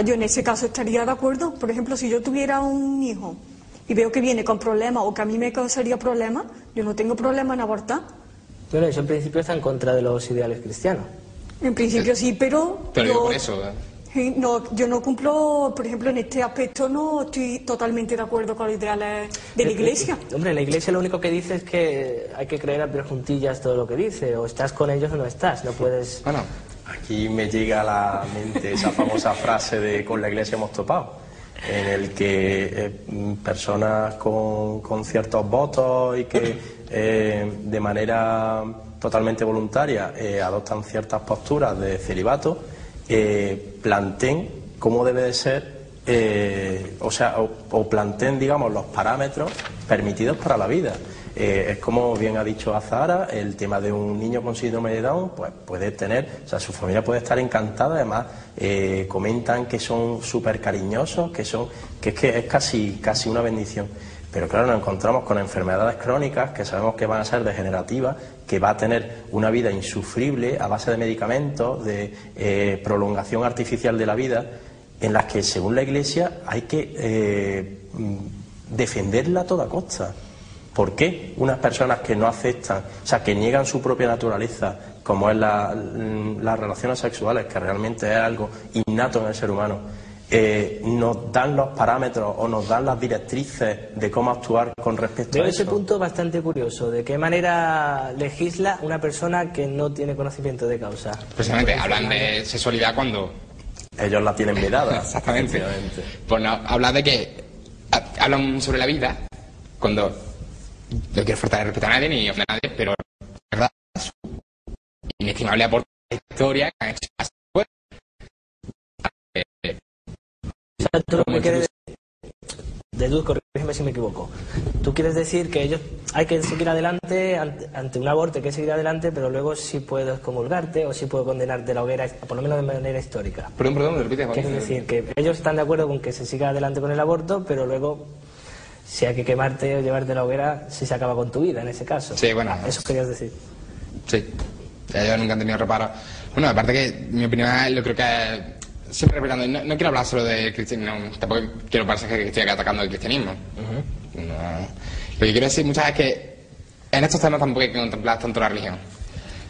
Yo en ese caso estaría de acuerdo. Por ejemplo, si yo tuviera un hijo y veo que viene con problemas o que a mí me causaría problemas, yo no tengo problema en abortar. Bueno, eso en principio está en contra de los ideales cristianos. En principio sí, pero yo por eso... No, yo no cumplo, por ejemplo, en este aspecto no estoy totalmente de acuerdo con los ideales de la Iglesia. Hombre, la Iglesia lo único que dice es que hay que creer a pie juntillas todo lo que dice, o estás con ellos o no estás, no puedes... Bueno, aquí me llega a la mente esa famosa frase de con la Iglesia hemos topado, en el que personas con ciertos votos y que de manera totalmente voluntaria adoptan ciertas posturas de celibato, planteen cómo debe de ser, o planteen, digamos, los parámetros permitidos para la vida. Es como bien ha dicho Azahara, el tema de un niño con síndrome de Down, pues puede tener, o sea, su familia puede estar encantada, además comentan que son súper cariñosos, que es casi una bendición. Pero claro, nos encontramos con enfermedades crónicas que sabemos que van a ser degenerativas, que va a tener una vida insufrible a base de medicamentos, de prolongación artificial de la vida, en las que, según la Iglesia, hay que defenderla a toda costa. ¿Por qué unas personas que no aceptan, o sea, que niegan su propia naturaleza, como es las relaciones sexuales, que realmente es algo innato en el ser humano, nos dan los parámetros o nos dan las directrices de cómo actuar con respecto Veo a eso. ese punto bastante curioso. ¿De qué manera legisla una persona que no tiene conocimiento de causa? Precisamente, hablan de sexualidad cuando... Ellos la tienen vedada. Exactamente. Pues no, habla de que... Hablan sobre la vida cuando... No quiero faltar de respeto a nadie ni ofender a nadie, pero la verdad es su inestimable aporte a la historia que han hecho hasta después. O sea, tú lo que quieres deduzco, corrígeme si me equivoco. Tú quieres decir que ellos hay que seguir adelante ante un aborto, hay que seguir adelante, pero luego sí puedo excomulgarte o sí puedo condenarte a la hoguera, por lo menos de manera histórica. Perdón, ¿me repites? Quiero decir que ellos están de acuerdo con que se siga adelante con el aborto, pero luego si hay que quemarte o llevarte a la hoguera, si se acaba con tu vida en ese caso. Sí, bueno. Eso querías decir. Sí. Ellos nunca han tenido reparo. Bueno, aparte que mi opinión es, lo creo que siempre respetando, no quiero hablar solo de cristianismo, tampoco quiero parecer que estoy atacando el cristianismo. No. Lo que quiero decir muchas veces es que en estos temas tampoco hay que contemplar tanto la religión.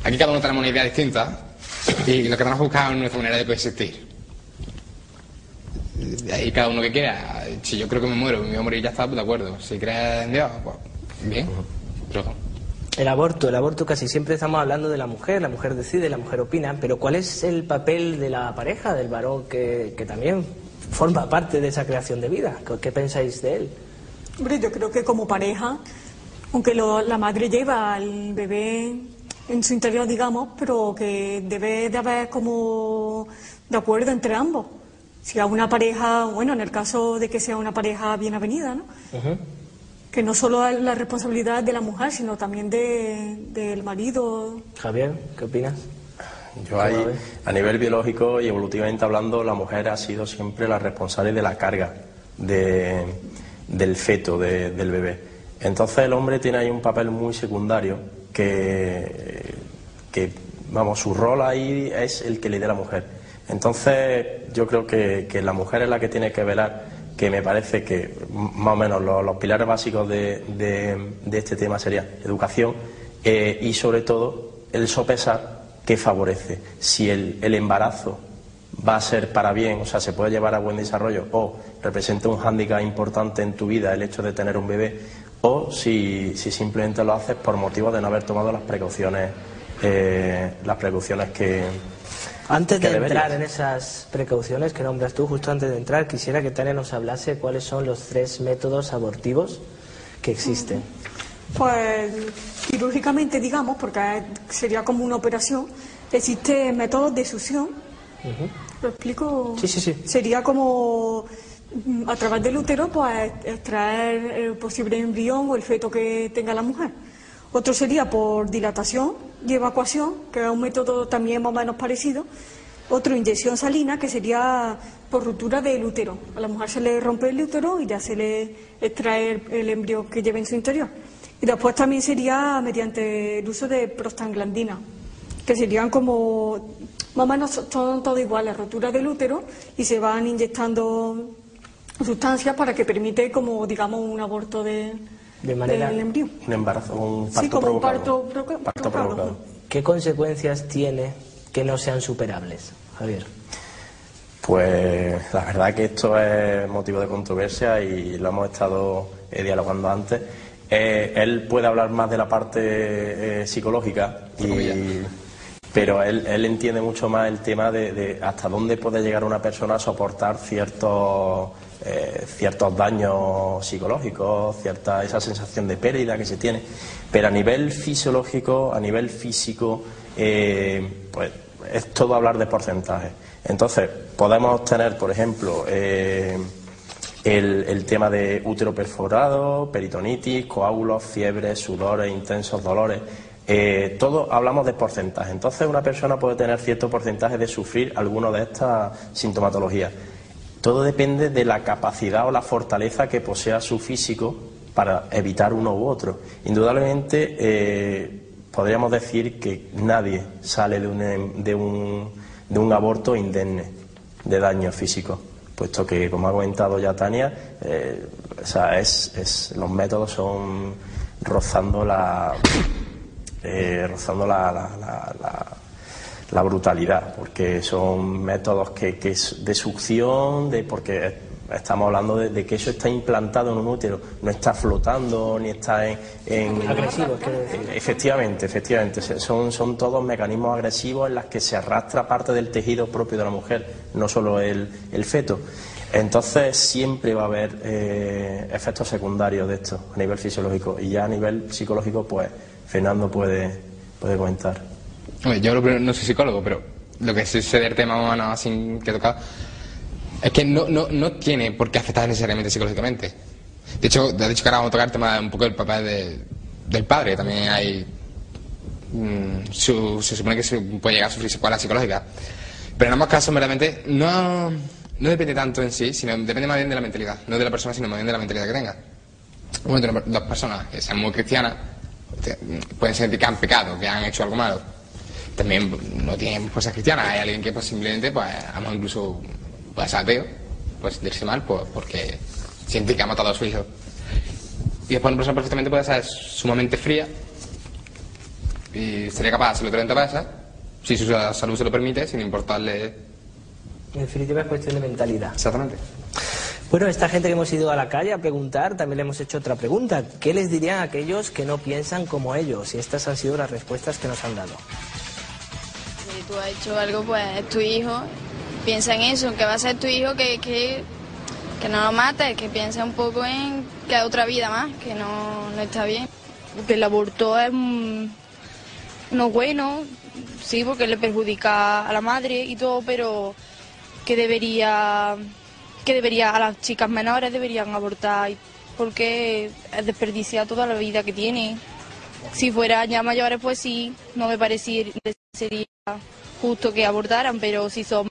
Aquí cada uno tenemos una idea distinta y lo que tenemos que buscar es nuestra manera de coexistir. Y cada uno que quiera. Si yo creo que me muero, me voy a morir y ya está, pues de acuerdo. Si crees en Dios, pues bien. Pero... El aborto casi siempre estamos hablando de la mujer decide, la mujer opina, pero ¿cuál es el papel de la pareja, del varón que también forma parte de esa creación de vida? ¿Qué pensáis de él? Hombre, yo creo que como pareja, aunque la madre lleva al bebé en su interior, digamos, pero que debe de haber como de acuerdo entre ambos. Si a una pareja, bueno, en el caso de que sea una pareja bien avenida, ¿no? Que no solo es la responsabilidad de la mujer, sino también del marido. Javier, ¿qué opinas? Yo ahí, a nivel biológico y evolutivamente hablando, la mujer ha sido siempre la responsable de la carga del feto, del bebé. Entonces el hombre tiene ahí un papel muy secundario que vamos, su rol ahí es el que le dé la mujer. Entonces yo creo que la mujer es la que tiene que velar, que me parece que más o menos los pilares básicos de este tema serían educación y sobre todo el sopesar qué favorece. Si el embarazo va a ser para bien, o sea, se puede llevar a buen desarrollo, o representa un hándicap importante en tu vida el hecho de tener un bebé, o si simplemente lo haces por motivo de no haber tomado las precauciones que... Antes de entrar en esas precauciones que nombras tú, justo antes de entrar, quisiera que Tania nos hablase cuáles son los 3 métodos abortivos que existen. Pues quirúrgicamente, digamos, porque sería como una operación, existen métodos de succión. ¿Lo explico? Sí. Sería como a través del útero, pues extraer el posible embrión o el feto que tenga la mujer. Otro sería por dilatación y evacuación, que es un método también más o menos parecido. Otro, inyección salina, que sería por ruptura del útero. A la mujer se le rompe el útero y ya se le extrae el embrión que lleva en su interior. Y después también sería mediante el uso de prostaglandina, que serían como, más o menos son todo iguales, rotura del útero, y se van inyectando sustancias para que permite como, digamos, un aborto de manera, del embrión. Un embarazo, un parto sí, como provocado. Un parto provocado. ¿Qué consecuencias tiene que no sean superables, Javier? Pues la verdad que esto es motivo de controversia y lo hemos estado dialogando antes. Él puede hablar más de la parte psicológica, pero él entiende mucho más el tema de hasta dónde puede llegar una persona a soportar ciertos daños psicológicos, esa sensación de pérdida que se tiene. Pero a nivel fisiológico, a nivel físico, pues es todo hablar de porcentajes. Entonces, podemos tener, por ejemplo, el tema de útero perforado, peritonitis, coágulos, fiebres, sudores, intensos dolores. Todos hablamos de porcentaje. Entonces, una persona puede tener cierto porcentaje de sufrir alguna de estas sintomatologías. Todo depende de la capacidad o la fortaleza que posea su físico para evitar uno u otro. Indudablemente, podríamos decir que nadie sale de un aborto indemne de daño físico, puesto que, como ha comentado ya Tania, los métodos son rozando la brutalidad, porque son métodos que de succión, porque estamos hablando de que eso está implantado en un útero, no está flotando ni está en agresivo. Efectivamente, son todos mecanismos agresivos en los que se arrastra parte del tejido propio de la mujer, no solo el feto. Entonces siempre va a haber efectos secundarios de esto a nivel fisiológico, y ya a nivel psicológico pues Fernando puede comentar. Yo no soy psicólogo, pero lo que sé del tema más o menos así que he tocado es que no tiene por qué afectar necesariamente psicológicamente. De hecho que ahora vamos a tocar el tema un poco del papel del padre. También hay se supone que se puede llegar a sufrir secuelas psicológicas, pero en ambos casos verdaderamente no depende tanto en sí, sino depende más bien de la mentalidad, no de la persona, sino más bien de la mentalidad que tenga. Bueno, dos personas que sean muy cristianas pueden sentir que han pecado, que han hecho algo malo. También no tienen cosas cristianas. Hay alguien que pues simplemente, pues a lo mejor incluso puede ser ateo, puede sentirse mal porque siente que ha matado a su hijo. Y después una persona perfectamente puede ser sumamente fría y sería capaz de hacerlo 30 veces si su salud se lo permite, sin importarle. En definitiva es cuestión de mentalidad. Exactamente. Bueno, esta gente que hemos ido a la calle a preguntar, también le hemos hecho otra pregunta. ¿Qué les dirían a aquellos que no piensan como ellos? Y estas han sido las respuestas que nos han dado. Si tú has hecho algo, pues es tu hijo. Piensa en eso, que va a ser tu hijo, que no lo mates, que piensa un poco en que hay otra vida más, que no está bien. Que el aborto es no bueno, sí, porque le perjudica a la madre y todo, pero que debería a las chicas menores deberían abortar, porque es desperdiciar toda la vida que tienen. Si fueran ya mayores, pues sí, no me parecería justo que abortaran, pero si son,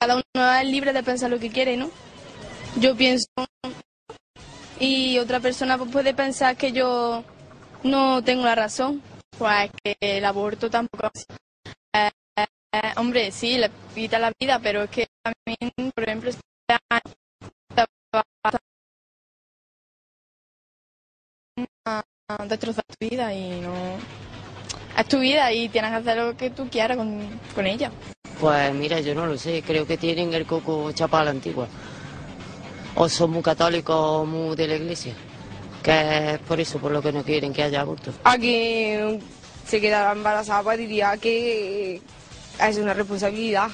cada uno es libre de pensar lo que quiere, ¿no? Yo pienso, y otra persona pues puede pensar que yo no tengo la razón, pues que el aborto tampoco hombre, sí, le quita la vida, pero es que también, por ejemplo, destrozar tu vida y no... Es tu vida y tienes que hacer lo que tú quieras con ella. Pues mira, yo no lo sé, creo que tienen el coco chapado a la antigua. O son muy católicos, muy de la iglesia, que es por eso, por lo que no quieren que haya aborto. A quien se quedara embarazada, pues diría que es una responsabilidad,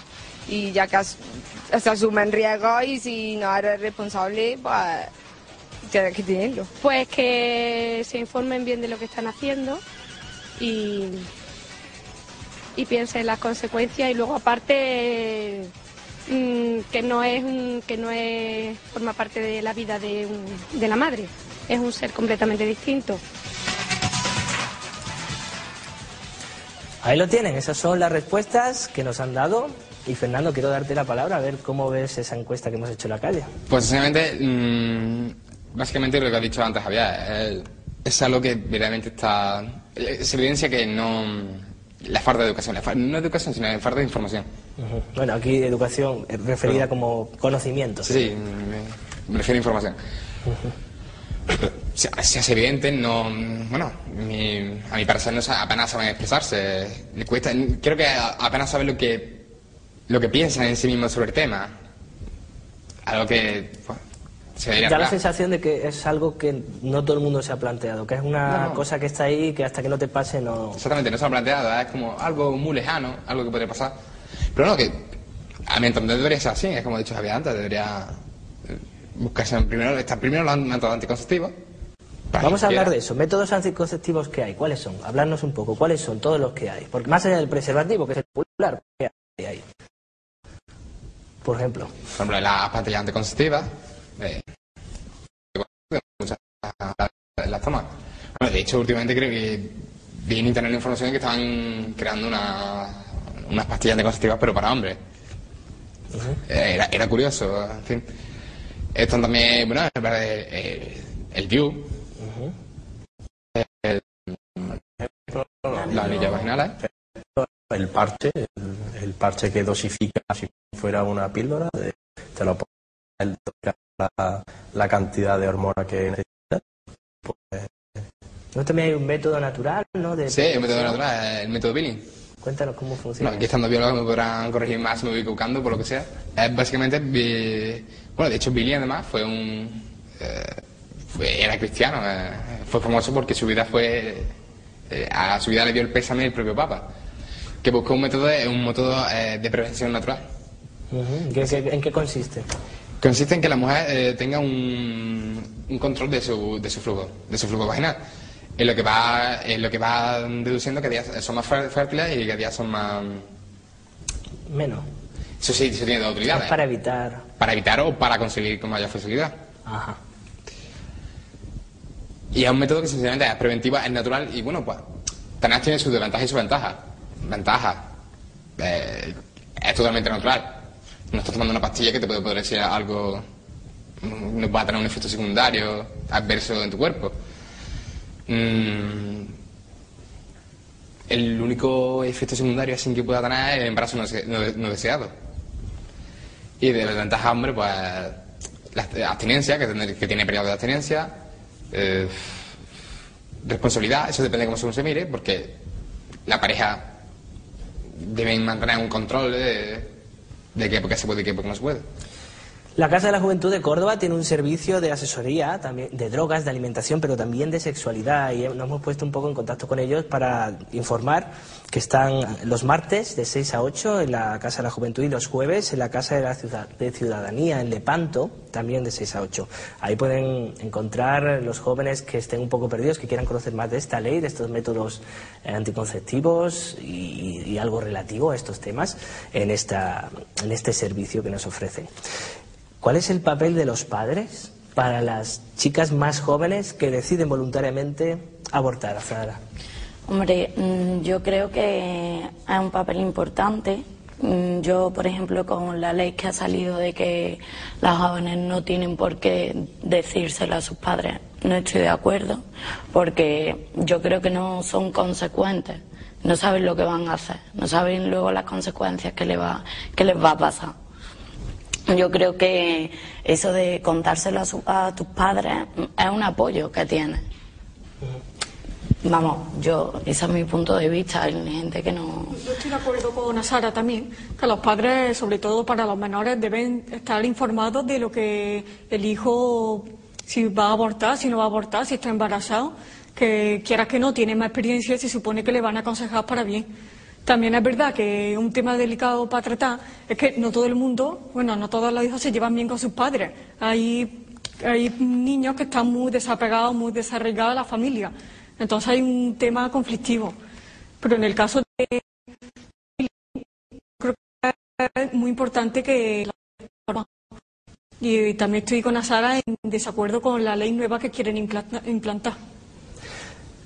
y ya que se asumen riesgos, y si no eres responsable, pues tienes que tenerlo. Pues que se informen bien de lo que están haciendo y piensen en las consecuencias, y luego aparte que no forma parte de la vida de la madre, es un ser completamente distinto. Ahí lo tienen, esas son las respuestas que nos han dado. Y Fernando, quiero darte la palabra, a ver cómo ves esa encuesta que hemos hecho en la calle. Pues sencillamente, básicamente lo que ha dicho antes Javier, es algo que verdaderamente está... Se evidencia que no... La falta de educación, no educación, sino la falta de información. Bueno, aquí educación referida como conocimiento. Sí, me refiero a información. Se hace evidente, no... Bueno, a mi parecer apenas saben expresarse. Le cuesta, creo que apenas saben lo que piensan en sí mismos sobre el tema. Algo que se debería da la sensación de que es algo que no todo el mundo se ha planteado, que es una cosa que está ahí, que hasta que no te pase no... Exactamente, no se lo ha planteado, es como algo muy lejano, algo que podría pasar. Pero no, que a mi entender debería ser así, es como he dicho Javier antes, debería buscarse primero los métodos anticonceptivos. Vamos a hablar de eso, métodos anticonceptivos que hay, ¿cuáles son? Hablarnos un poco, ¿cuáles son todos los que hay? Porque más allá del preservativo, que es el popular, ¿qué hay ahí? Por ejemplo, las pastillas anticonceptivas, las tomas. Bueno, de hecho, últimamente creo que vi en internet la información de que estaban creando unas pastillas anticonceptivas, pero para hombres. Era curioso, en fin. Están también, bueno, el DIU, la anilla vaginal, el parche que dosifica si fuera una píldora, te lo pone la cantidad de hormona que necesitas. ¿No también hay un método natural, no? Sí, el método natural, el método Billing. Cuéntanos cómo funciona. Bueno, aquí estando biólogos me podrán corregir más si me voy equivocando, por lo que sea. Básicamente, bueno, de hecho Billy además fue era cristiano, fue famoso porque su vida a su vida le dio el pésame el propio Papa, que buscó un método de prevención natural. ¿En qué consiste? Consiste en que la mujer tenga un control de su flujo vaginal. Es lo que va deduciendo que días son más fértiles y que días son más... Menos. Eso sí, eso tiene dos utilidades. Es para evitar... Para evitar o para conseguir con mayor facilidad. Ajá. Y es un método que sencillamente es preventiva, es natural y bueno, pues también tiene sus desventajas y sus ventajas. Ventajas. Es totalmente natural. No estás tomando una pastilla que te puede decir algo... No va a tener un efecto secundario adverso en tu cuerpo. El único efecto secundario sin que pueda tener es el embarazo no deseado. Y de la ventaja, hombre, pues la abstinencia, que tiene periodo de abstinencia, responsabilidad, eso depende de cómo se mire, porque la pareja debe mantener un control de qué época se puede y qué época no se puede. La Casa de la Juventud de Córdoba tiene un servicio de asesoría, también de drogas, de alimentación, pero también de sexualidad, y nos hemos puesto un poco en contacto con ellos para informar que están los martes de 6 a 8 en la Casa de la Juventud y los jueves en la Casa de Ciudadanía en Lepanto, también de 6 a 8. Ahí pueden encontrar los jóvenes que estén un poco perdidos, que quieran conocer más de esta ley, de estos métodos anticonceptivos y algo relativo a estos temas en este servicio que nos ofrecen. ¿Cuál es el papel de los padres para las chicas más jóvenes que deciden voluntariamente abortar, Azahara? Hombre, yo creo que es un papel importante. Yo, por ejemplo, con la ley que ha salido de que las jóvenes no tienen por qué decírselo a sus padres, no estoy de acuerdo, porque yo creo que no son consecuentes, no saben lo que van a hacer, no saben luego las consecuencias que les va a pasar. Yo creo que eso de contárselo a tus padres es un apoyo que tienes. Vamos, ese es mi punto de vista. Hay gente que no... Yo estoy de acuerdo con Azahara también, que los padres, sobre todo para los menores, deben estar informados de lo que el hijo, si va a abortar, si no va a abortar, si está embarazado, que quieras que no, tiene más experiencia y se supone que le van a aconsejar para bien. También es verdad que un tema delicado para tratar es que no todo el mundo, no todos los hijos se llevan bien con sus padres. Hay niños que están muy desapegados, muy desarraigados a la familia. Entonces hay un tema conflictivo. Pero en el caso de... creo que es muy importante que... Y también estoy con Azahara en desacuerdo con la ley nueva que quieren implantar.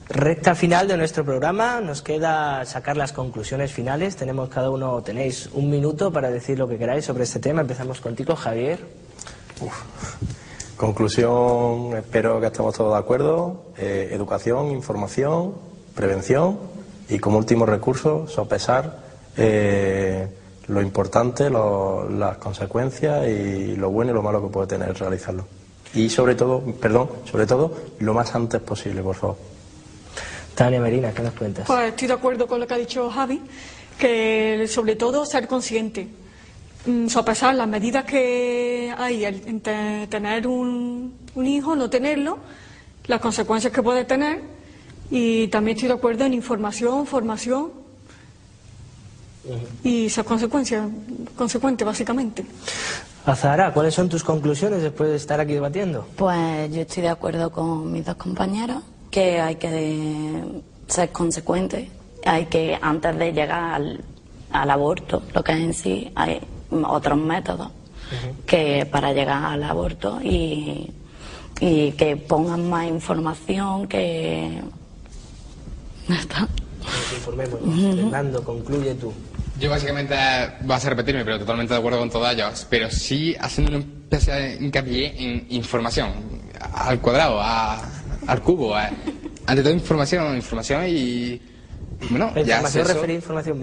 Recta final de nuestro programa, nos queda sacar las conclusiones finales. Tenéis un minuto para decir lo que queráis sobre este tema. Empezamos contigo, Javier. Conclusión, espero que estemos todos de acuerdo. Educación, información, prevención y como último recurso, sopesar lo importante, las consecuencias y lo bueno y lo malo que puede tener realizarlo. Y sobre todo, lo más antes posible, por favor. Tania Merina, ¿qué nos cuentas? Pues estoy de acuerdo con lo que ha dicho Javi, que sobre todo ser consciente, sopesar las medidas que hay en tener un hijo, no tenerlo, las consecuencias que puede tener, y también estoy de acuerdo en información, formación y esas consecuentes básicamente. Azahara, ¿cuáles son tus conclusiones después de estar aquí debatiendo? Pues yo estoy de acuerdo con mis dos compañeros, que hay que ser consecuentes, hay que, antes de llegar al aborto, lo que es en sí, hay otros métodos que para llegar al aborto y que pongan más información, que... ¿No está? Nos informemos. Fernando, concluye tú. Yo básicamente vas a repetirme, pero totalmente de acuerdo con todos ellos, pero sí haciendo una especie de hincapié en información, al cuadrado, al cubo, ante todo información y bueno, información referida a información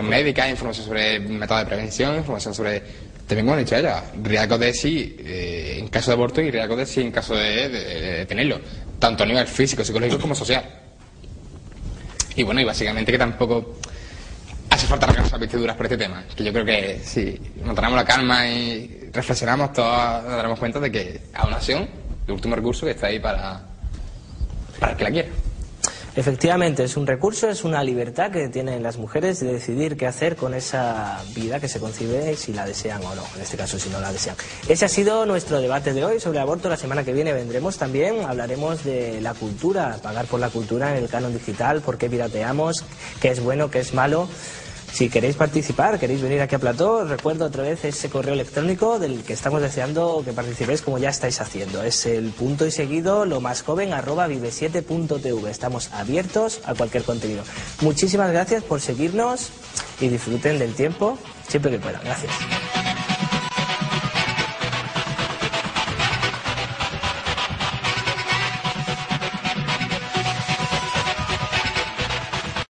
médica, información sobre métodos de prevención, información sobre, también como han dicho ella, riesgos de sí en caso de aborto y riesgos de sí en caso de tenerlo, tanto a nivel físico, psicológico como social. Y bueno, y básicamente que tampoco falta arrancar las vestiduras por este tema. Que yo creo que si nos tenemos la calma y reflexionamos, todos nos daremos cuenta de que es una acción, el último recurso que está ahí para el que la quiera. Efectivamente, es un recurso, es una libertad que tienen las mujeres de decidir qué hacer con esa vida que se concibe, si la desean o no, en este caso si no la desean. Ese ha sido nuestro debate de hoy sobre el aborto. La semana que viene vendremos también, hablaremos de la cultura, pagar por la cultura en el canon digital, por qué pirateamos, qué es bueno, qué es malo. Si queréis participar, queréis venir aquí a Plató, os recuerdo otra vez ese correo electrónico del que estamos deseando que participéis, como ya estáis haciendo. Es el @vive7.tv. Estamos abiertos a cualquier contenido. Muchísimas gracias por seguirnos y disfruten del tiempo siempre que puedan. Gracias.